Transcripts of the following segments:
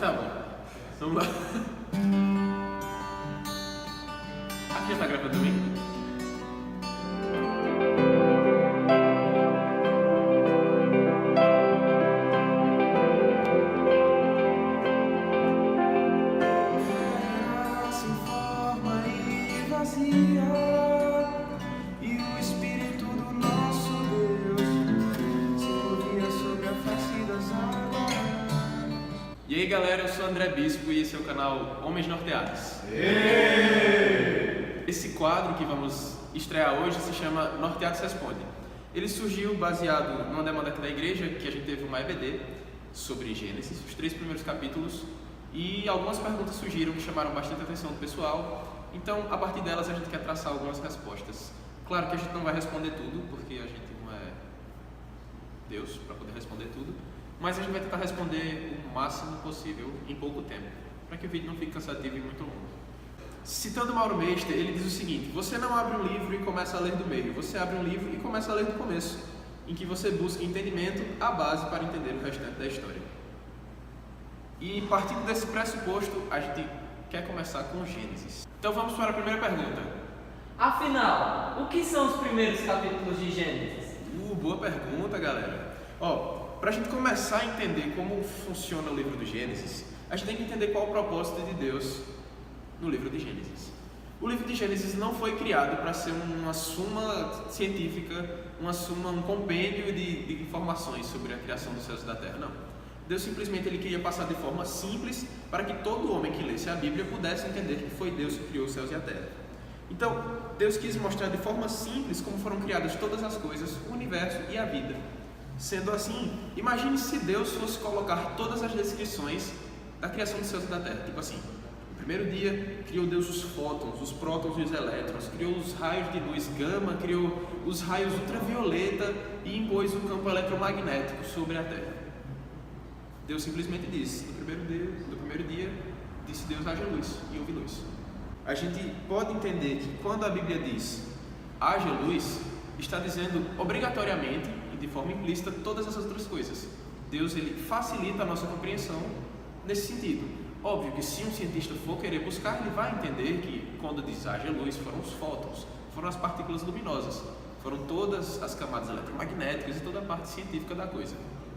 tá bom. Vamos lá. Aqui já tá gravando também? E aí galera, eu sou o André Bispo e esse é o canal Homens Norteados. Esse quadro que vamos estrear hoje se chama Norteados Responde. Ele surgiu baseado numa demanda aqui da igreja, que a gente teve uma EBD sobre Gênesis, os 3 primeiros capítulos, e algumas perguntas surgiram que chamaram bastante atenção do pessoal, então a partir delas a gente quer traçar algumas respostas. Claro que a gente não vai responder tudo, porque a gente não é Deus para poder responder tudo, mas a gente vai tentar responder o máximo possível em pouco tempo, para que o vídeo não fique cansativo e muito longo. Citando Mauro Mester, ele diz o seguinte: você não abre um livro e começa a ler do meio, você abre um livro e começa a ler do começo, em que você busca entendimento, a base para entender o restante da história. E partindo desse pressuposto, a gente quer começar com Gênesis. Então vamos para a primeira pergunta. Afinal, o que são os primeiros capítulos de Gênesis? Boa pergunta, galera. Para a gente começar a entender como funciona o livro do Gênesis, a gente tem que entender qual o propósito de Deus no livro de Gênesis. O livro de Gênesis não foi criado para ser uma suma científica, um compêndio de informações sobre a criação dos céus e da terra, não. Deus simplesmente queria passar de forma simples para que todo homem que lesse a Bíblia pudesse entender que foi Deus que criou os céus e a terra. Então, Deus quis mostrar de forma simples como foram criadas todas as coisas, o universo e a vida. Sendo assim, imagine se Deus fosse colocar todas as descrições da criação dos céus e da terra. Tipo assim, no primeiro dia criou Deus os fótons, os prótons e os elétrons, criou os raios de luz gama, criou os raios ultravioleta e impôs um campo eletromagnético sobre a terra. Deus simplesmente disse, no primeiro dia disse Deus: haja luz, e houve luz. A gente pode entender que quando a Bíblia diz haja luz, está dizendo obrigatoriamente e de forma implícita todas essas outras coisas. Deus facilita a nossa compreensão nesse sentido. Óbvio que se um cientista for querer buscar, ele vai entender que quando diz haja luz foram os fótons, foram as partículas luminosas, foram todas as camadas eletromagnéticas e toda a parte científica da coisa.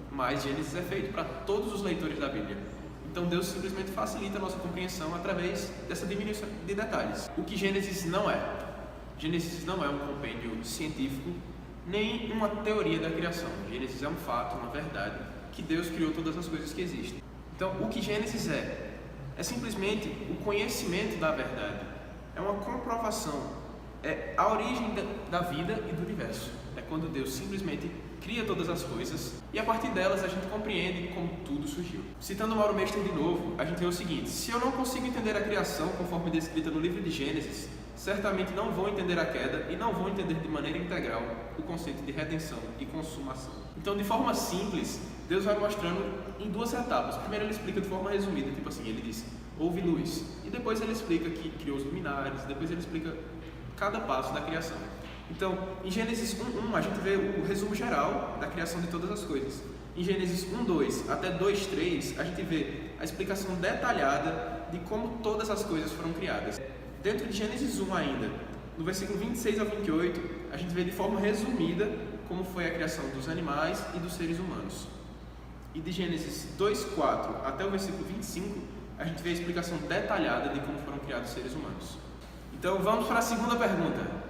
Mas Gênesis é feito para todos os leitores da Bíblia. Então Deus simplesmente facilita a nossa compreensão através dessa diminuição de detalhes. O que Gênesis não é. Gênesis não é um compêndio científico, nem uma teoria da criação. Gênesis é um fato, uma verdade, que Deus criou todas as coisas que existem. Então, o que Gênesis é simplesmente o conhecimento da verdade. É uma comprovação, é a origem da vida e do universo. É quando Deus simplesmente cria todas as coisas e a partir delas a gente compreende como tudo surgiu. Citando Mauro Mester de novo, a gente vê o seguinte: se eu não consigo entender a criação conforme descrita no livro de Gênesis, certamente não vou entender a queda e não vou entender de maneira integral o conceito de redenção e consumação. Então, de forma simples, Deus vai mostrando em 2 etapas. Primeiro ele explica de forma resumida, tipo assim, ele diz, houve luz. E depois ele explica que criou os luminares, depois ele explica cada passo da criação. Então, em Gênesis 1:1, a gente vê o resumo geral da criação de todas as coisas. Em Gênesis 1:2 até 2:3, a gente vê a explicação detalhada de como todas as coisas foram criadas. Dentro de Gênesis 1 ainda, no versículo 26 ao 28, a gente vê de forma resumida como foi a criação dos animais e dos seres humanos. E de Gênesis 2:4 até o versículo 25, a gente vê a explicação detalhada de como foram criados os seres humanos. Então vamos para a segunda pergunta.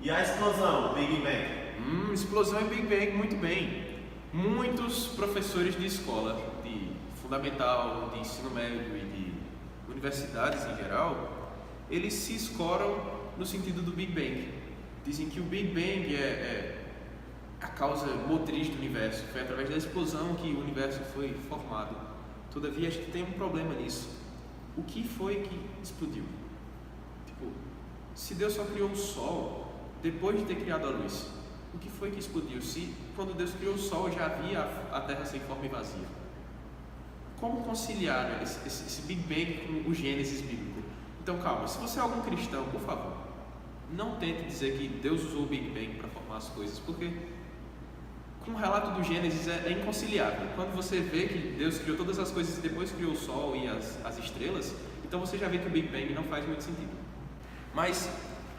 E a explosão, Big Bang? Explosão e Big Bang, muito bem. Muitos professores de escola, de fundamental, de ensino médio e de universidades em geral, eles se escoram no sentido do Big Bang. Dizem que o Big Bang é a causa motriz do universo, foi através da explosão que o universo foi formado. Todavia, a gente tem um problema nisso. O que foi que explodiu? Se Deus só criou o Sol depois de ter criado a luz, o que foi que explodiu? Se quando Deus criou o Sol já havia a Terra sem forma e vazia? Como conciliar esse Big Bang com o Gênesis bíblico? Então calma, se você é algum cristão, por favor, não tente dizer que Deus usou o Big Bang para formar as coisas, porque com o relato do Gênesis é inconciliável. Quando você vê que Deus criou todas as coisas e depois criou o Sol e as estrelas, então você já vê que o Big Bang não faz muito sentido. Mas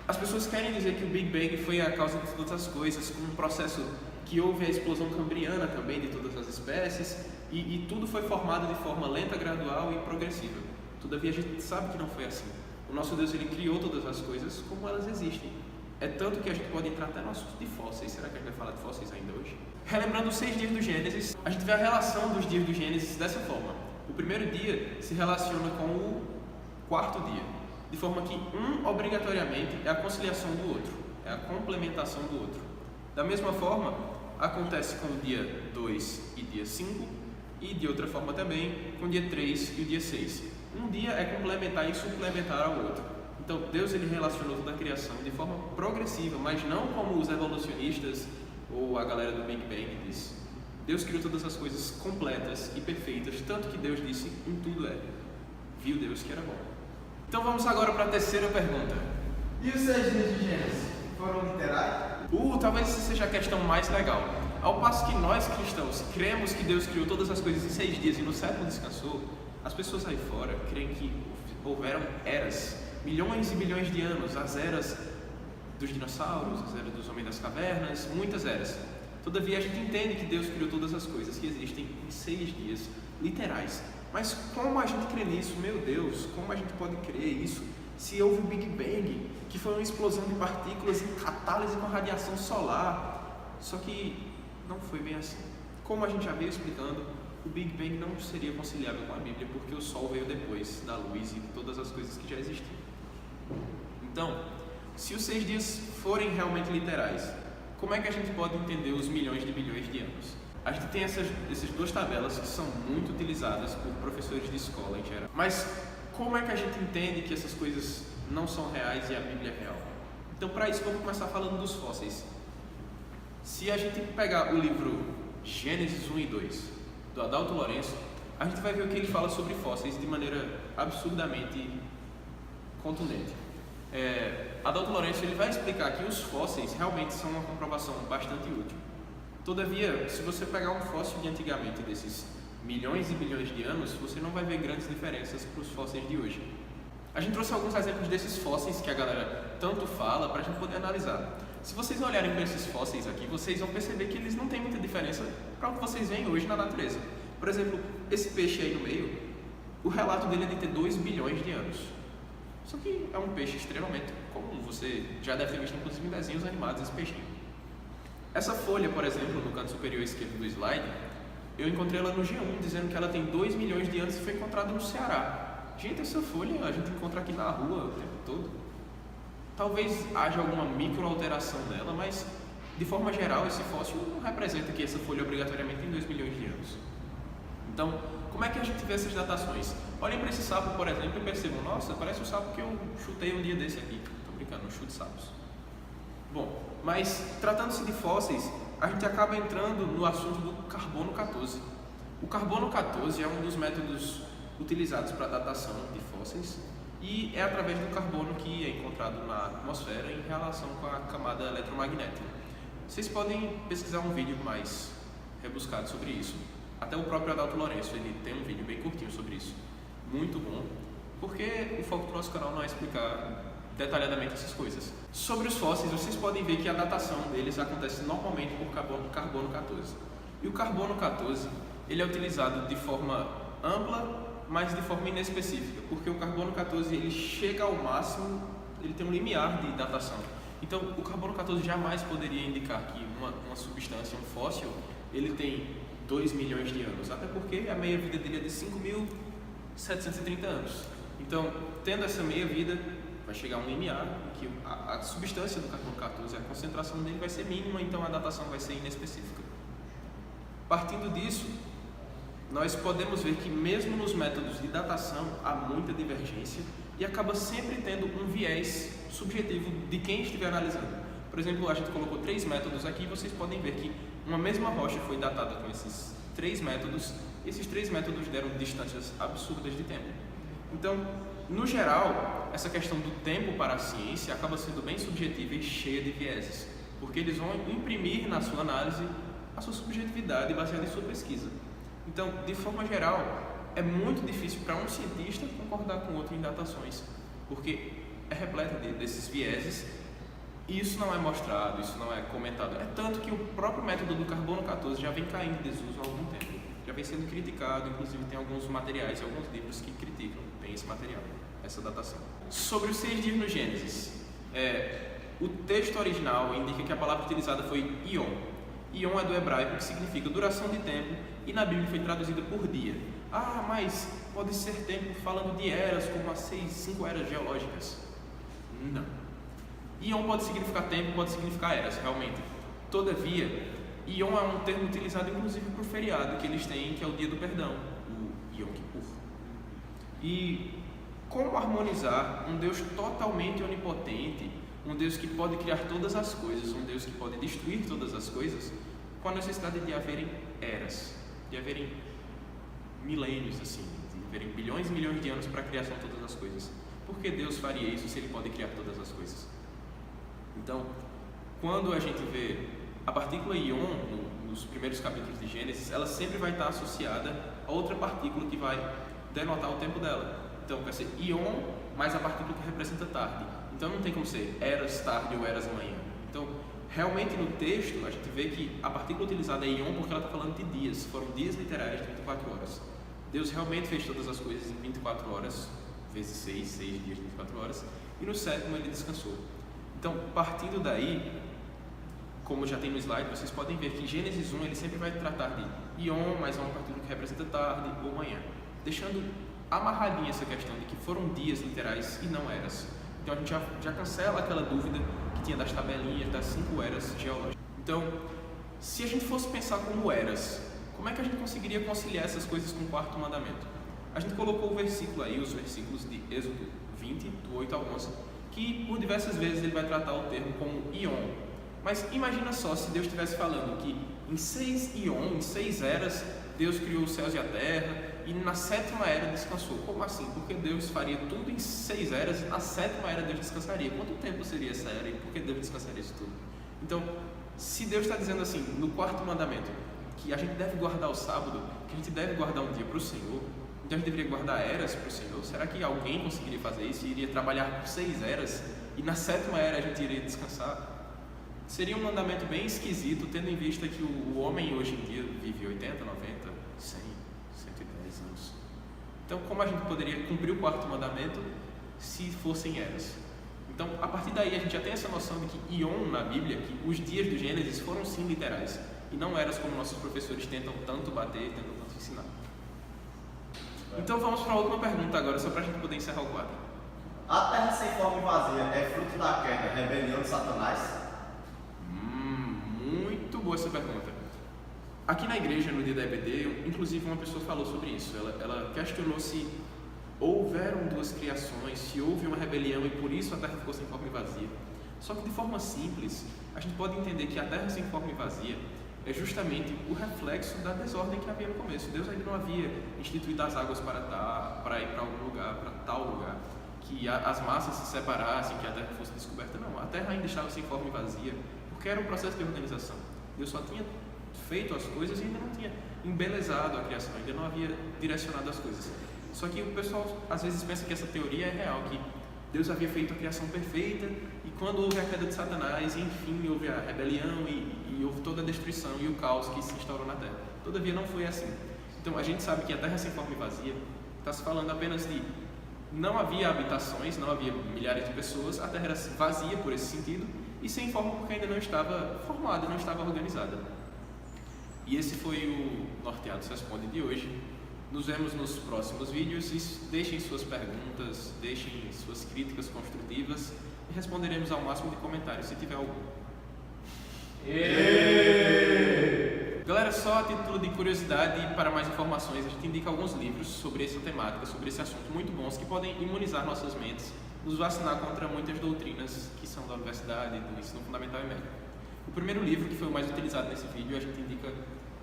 as pessoas querem dizer que o Big Bang foi a causa de todas as coisas, com um processo que houve a explosão cambriana também de todas as espécies, e tudo foi formado de forma lenta, gradual e progressiva. Todavia a gente sabe que não foi assim. O nosso Deus, ele criou todas as coisas como elas existem. É tanto que a gente pode entrar até no assunto de fósseis. Será que a gente vai falar de fósseis ainda hoje? Relembrando os 6 dias do Gênesis, a gente vê a relação dos dias do Gênesis dessa forma. O primeiro dia se relaciona com o quarto dia, de forma que um, obrigatoriamente, é a conciliação do outro, é a complementação do outro. Da mesma forma, acontece com o dia 2 e dia 5, e de outra forma também com o dia 3 e o dia 6. Um dia é complementar e suplementar ao outro. Então, Deus, ele relacionou toda a criação de forma progressiva, mas não como os evolucionistas ou a galera do Big Bang diz. Deus criou todas as coisas completas e perfeitas, tanto que Deus disse, em tudo é. Viu Deus que era bom. Então vamos agora para a terceira pergunta. E os 6 dias de Gênesis foram literais? Talvez essa seja a questão mais legal. Ao passo que nós cristãos cremos que Deus criou todas as coisas em 6 dias e no 7º descansou, as pessoas aí fora creem que houveram eras, milhões e milhões de anos, as eras dos dinossauros, as eras dos homens das cavernas, muitas eras. Todavia a gente entende que Deus criou todas as coisas que existem em 6 dias, literais. Mas como a gente crê nisso? Meu Deus, como a gente pode crer isso? Se houve o Big Bang, que foi uma explosão de partículas em catálise com radiação solar. Só que não foi bem assim. Como a gente já veio explicando, o Big Bang não seria conciliável com a Bíblia, porque o Sol veio depois da luz e todas as coisas que já existiam. Então, se os 6 dias forem realmente literais, como é que a gente pode entender os milhões de bilhões de anos? A gente tem essas 2 tabelas que são muito utilizadas por professores de escola em geral. Mas como é que a gente entende que essas coisas não são reais e a Bíblia é real? Então, para isso, vamos começar falando dos fósseis. Se a gente pegar o livro Gênesis 1 e 2, do Adalto Lourenço, a gente vai ver o que ele fala sobre fósseis de maneira absurdamente contundente. Adalto Lourenço, ele vai explicar que os fósseis realmente são uma comprovação bastante útil. Todavia, se você pegar um fóssil de antigamente, desses milhões e bilhões de anos, você não vai ver grandes diferenças para os fósseis de hoje. A gente trouxe alguns exemplos desses fósseis que a galera tanto fala para a gente poder analisar. Se vocês olharem para esses fósseis aqui, vocês vão perceber que eles não têm muita diferença para o que vocês veem hoje na natureza. Por exemplo, esse peixe aí no meio, o relato dele é de ter 2 bilhões de anos. Só que é um peixe extremamente comum, você já deve ter visto inclusive em desenhos animados esse peixinho. Essa folha, por exemplo, no canto superior esquerdo do slide, eu encontrei ela no G1 dizendo que ela tem 2 milhões de anos e foi encontrada no Ceará. Gente, essa folha a gente encontra aqui na rua o tempo todo. Talvez haja alguma micro alteração dela, mas de forma geral esse fóssil não representa que essa folha obrigatoriamente tem 2 milhões de anos. Então, como é que a gente vê essas datações? Olhem para esse sapo, por exemplo, e percebam, nossa, parece o sapo que eu chutei um dia desse aqui. Tô brincando, não chute sapos. Bom, mas tratando-se de fósseis, a gente acaba entrando no assunto do carbono 14. O carbono 14 é um dos métodos utilizados para datação de fósseis e é através do carbono que é encontrado na atmosfera em relação com a camada eletromagnética. Vocês podem pesquisar um vídeo mais rebuscado sobre isso. Até o próprio Adalto Lourenço, ele tem um vídeo bem curtinho sobre isso. Muito bom, porque o foco do nosso canal não é explicar detalhadamente essas coisas. Sobre os fósseis, vocês podem ver que a datação deles acontece normalmente por carbono 14. E o carbono 14, ele é utilizado de forma ampla, mas de forma inespecífica, porque o carbono 14 ele chega ao máximo, ele tem um limiar de datação. Então, o carbono 14 jamais poderia indicar que uma substância, um fóssil, ele tem 2 milhões de anos, até porque a meia-vida dele é de 5.730 anos. Então, tendo essa meia-vida, vai chegar a um limiar em que a substância do carbono 14, a concentração dele vai ser mínima, então a datação vai ser inespecífica. Partindo disso, nós podemos ver que mesmo nos métodos de datação há muita divergência e acaba sempre tendo um viés subjetivo de quem estiver analisando. Por exemplo, a gente colocou 3 métodos aqui e vocês podem ver que uma mesma rocha foi datada com esses 3 métodos e esses 3 métodos deram distâncias absurdas de tempo. Então, no geral, essa questão do tempo para a ciência acaba sendo bem subjetiva e cheia de vieses, porque eles vão imprimir na sua análise a sua subjetividade baseada em sua pesquisa. Então, de forma geral, é muito difícil para um cientista concordar com outro em datações, porque é repleto desses vieses e isso não é mostrado, isso não é comentado. É tanto que o próprio método do carbono 14 já vem caindo em desuso há algum tempo, já vem sendo criticado, inclusive tem alguns materiais e alguns livros que criticam bem esse material, essa datação. Sobre os 6 dias no Gênesis, o texto original indica que a palavra utilizada foi ion. Ion é do hebraico, que significa duração de tempo, e na Bíblia foi traduzida por dia. Ah, mas pode ser tempo falando de eras, como as 5 eras geológicas. Não. Ion pode significar tempo, pode significar eras, realmente. Todavia, Ion é um termo utilizado inclusive para o feriado que eles têm, que é o dia do perdão, o Yom Kippur. E como harmonizar um Deus totalmente onipotente, um Deus que pode criar todas as coisas, um Deus que pode destruir todas as coisas, com a necessidade de haverem eras, de haverem milênios, assim, de haverem bilhões e milhões de anos para a criação de todas as coisas? Por que Deus faria isso se Ele pode criar todas as coisas? Então, quando a gente vê a partícula íon nos primeiros capítulos de Gênesis, ela sempre vai estar associada a outra partícula que vai denotar o tempo dela. Então, vai ser íon mais a partícula que representa tarde. Então, não tem como ser eras tarde ou eras manhã. Então, realmente no texto, a gente vê que a partícula utilizada é íon porque ela está falando de dias. Foram dias literais de 24 horas. Deus realmente fez todas as coisas em 24 horas, vezes 6 dias de 24 horas. E no 7º ele descansou. Então, partindo daí, como já tem no slide, vocês podem ver que Gênesis 1 ele sempre vai tratar de íon mais uma partícula que representa tarde ou manhã, deixando amarradinha essa questão de que foram dias literais e não eras. Então a gente já cancela aquela dúvida que tinha das tabelinhas das 5 eras geológicas. Então, se a gente fosse pensar como eras, como é que a gente conseguiria conciliar essas coisas com o 4º mandamento? A gente colocou o versículo aí, os versículos de Êxodo 20, do 8 ao 11, que por diversas vezes ele vai tratar o termo como íon. Mas imagina só se Deus estivesse falando que em 6 íon, em 6 eras, Deus criou os céus e a terra e na 7ª era descansou. Como assim? Porque Deus faria tudo em 6 eras e na 7ª era Deus descansaria. Quanto tempo seria essa era e por que Deus descansaria isso tudo? Então, se Deus está dizendo assim, no 4º mandamento, que a gente deve guardar o sábado, que a gente deve guardar um dia para o Senhor, então a gente deveria guardar eras para o Senhor, será que alguém conseguiria fazer isso e iria trabalhar por 6 eras e na 7ª era a gente iria descansar? Seria um mandamento bem esquisito, tendo em vista que o homem hoje em dia vive 80, 90, 100, 110 anos. Então, como a gente poderia cumprir o 4º mandamento se fossem eras? Então, a partir daí, a gente já tem essa noção de que íon na Bíblia, que os dias do Gênesis foram sim literais, e não eras como nossos professores tentam tanto bater, tentam tanto ensinar. Então, vamos para a última pergunta agora, só para a gente poder encerrar o quadro. A terra sem forma e vazia é fruto da queda, rebelião de Satanás? Muito boa essa pergunta. Aqui na igreja, no dia da EBD, inclusive uma pessoa falou sobre isso. Ela questionou se houveram 2 criações, se houve uma rebelião e por isso a terra ficou sem forma e vazia. Só que de forma simples, a gente pode entender que a terra sem forma e vazia é justamente o reflexo da desordem que havia no começo. Deus ainda não havia instituído as águas para ir para algum lugar, para tal lugar, que as massas se separassem, que a terra fosse descoberta. Não, a terra ainda estava sem forma e vazia, porque era um processo de organização. Deus só tinha feito as coisas e ainda não tinha embelezado a criação, ainda não havia direcionado as coisas. Só que o pessoal às vezes pensa que essa teoria é real, que Deus havia feito a criação perfeita e quando houve a queda de Satanás, enfim, houve a rebelião e houve toda a destruição e o caos que se instaurou na terra. Todavia não foi assim. Então a gente sabe que a terra sem forma e vazia está se falando apenas de não havia habitações, não havia milhares de pessoas, a terra era vazia por esse sentido e sem forma porque ainda não estava formada, não estava organizada. E esse foi o Norteados Responde de hoje. Nos vemos nos próximos vídeos e deixem suas perguntas, deixem suas críticas construtivas e responderemos ao máximo de comentários se tiver algum. Galera, só a título de curiosidade e para mais informações, a gente indica alguns livros sobre essa temática, sobre esse assunto muito bons que podem imunizar nossas mentes, nos vacinar contra muitas doutrinas que são da universidade, do ensino fundamental e médio. O primeiro livro, que foi o mais utilizado nesse vídeo, a gente indica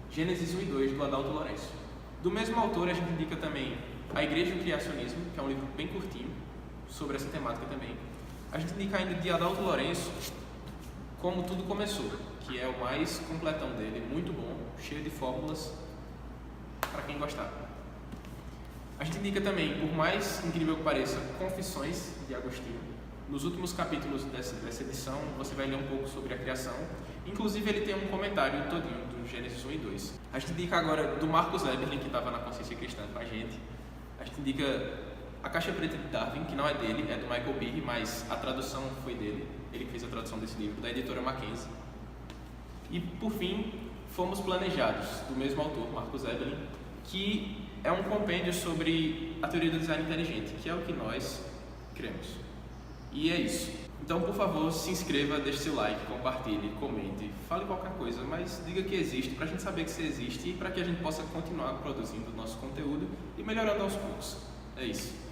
Gênesis 1 e 2, do Adalto Lourenço. Do mesmo autor, a gente indica também A Igreja e o Criacionismo, que é um livro bem curtinho, sobre essa temática também. A gente indica ainda de Adalto Lourenço, Como Tudo Começou, que é o mais completão dele, muito bom, cheio de fórmulas para quem gostar. A gente indica também, por mais incrível que pareça, Confissões de Agostinho. Nos últimos capítulos dessa edição, você vai ler um pouco sobre a criação. Inclusive, ele tem um comentário todinho do Gênesis 1 e 2. A gente indica agora do Marcus Eberlin, que estava na Consciência Cristã com a gente. A gente indica A Caixa Preta de Darwin, que não é dele, é do Michael Behe, mas a tradução foi dele. Ele que fez a tradução desse livro, da editora Mackenzie. E, por fim, Fomos Planejados, do mesmo autor, Marcus Eberlin, que é um compêndio sobre a teoria do design inteligente, que é o que nós cremos. E é isso. Então, por favor, se inscreva, deixe seu like, compartilhe, comente, fale qualquer coisa, mas diga que existe, para a gente saber que você existe e para que a gente possa continuar produzindo nosso conteúdo e melhorando aos poucos. É isso.